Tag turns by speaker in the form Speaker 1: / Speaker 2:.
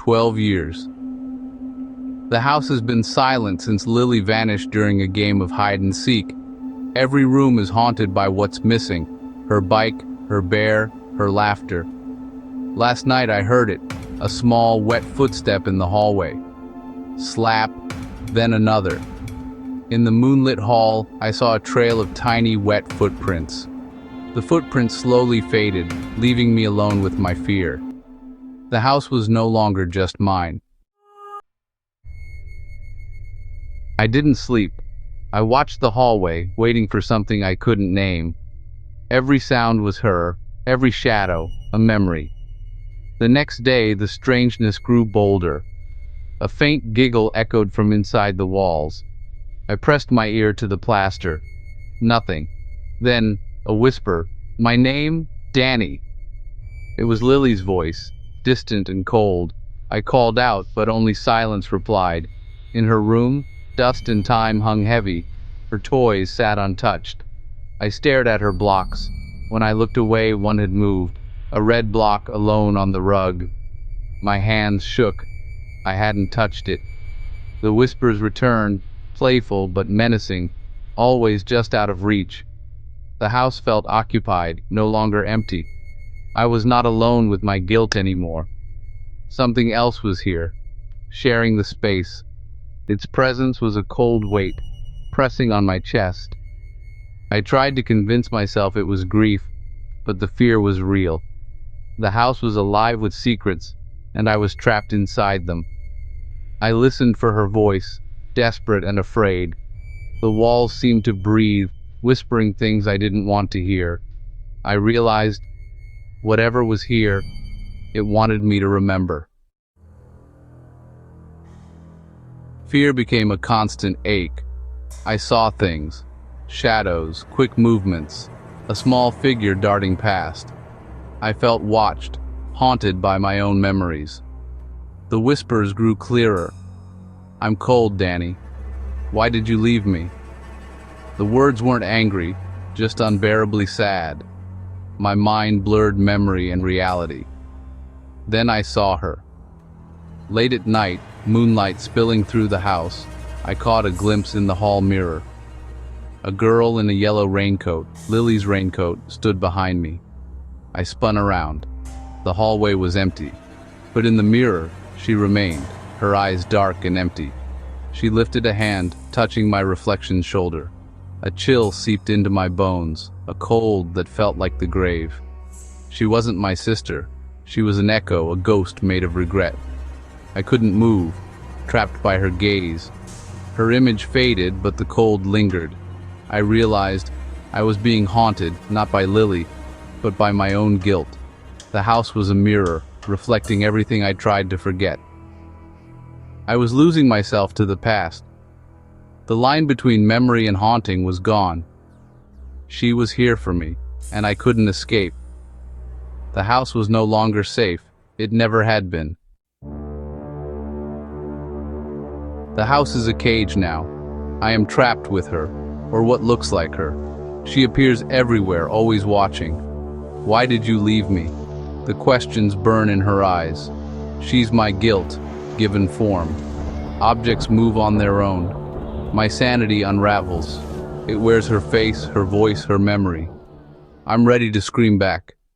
Speaker 1: 12 years. The house has been silent since Lily vanished during a game of hide and seek. Every room is haunted by what's missing: her bike, her bear, her laughter. Last night I heard it, a small, wet footstep in the hallway. Slap, then another. In the moonlit hall, I saw a trail of tiny, wet footprints. The footprints slowly faded, leaving me alone with my fear. The house was no longer just mine. I didn't sleep. I watched the hallway, waiting for something I couldn't name. Every sound was her, every shadow, a memory. The next day, the strangeness grew bolder. A faint giggle echoed from inside the walls. I pressed my ear to the plaster. Nothing. Then, a whisper. My name? Danny. It was Lily's voice, distant and cold. I called out, but only silence replied. In her room, dust and time hung heavy. Her toys sat untouched. I stared at her blocks. When I looked away, one had moved. A red block alone on the rug. My hands shook. I hadn't touched it. The whispers returned, playful but menacing, always just out of reach. The house felt occupied, no longer empty. I was not alone with my guilt anymore. Something else was here, sharing the space. Its presence was a cold weight, pressing on my chest. I tried to convince myself it was grief, but the fear was real. The house was alive with secrets, and I was trapped inside them. I listened for her voice, desperate and afraid. The walls seemed to breathe, whispering things I didn't want to hear. I realized, whatever was here, it wanted me to remember. Fear became a constant ache. I saw things, shadows, quick movements, a small figure darting past. I felt watched, haunted by my own memories. The whispers grew clearer. I'm cold, Danny. Why did you leave me? The words weren't angry, just unbearably sad. My mind blurred memory and reality. Then I saw her. Late at night, moonlight spilling through the house, I caught a glimpse in the hall mirror. A girl in a yellow raincoat, Lily's raincoat, stood behind me. I spun around. The hallway was empty, but in the mirror, she remained, her eyes dark and empty. She lifted a hand, touching my reflection's shoulder. A chill seeped into my bones, a cold that felt like the grave. She wasn't my sister. She was an echo, a ghost made of regret. I couldn't move, trapped by her gaze. Her image faded, but the cold lingered. I realized I was being haunted, not by Lily, but by my own guilt. The house was a mirror, reflecting everything I tried to forget. I was losing myself to the past. The line between memory and haunting was gone. She was here for me, and I couldn't escape. The house was no longer safe. It never had been. The house is a cage now. I am trapped with her, or what looks like her. She appears everywhere, always watching. Why did you leave me? The questions burn in her eyes. She's my guilt, given form. Objects move on their own. My sanity unravels. It wears her face, her voice, her memory. I'm ready to scream back.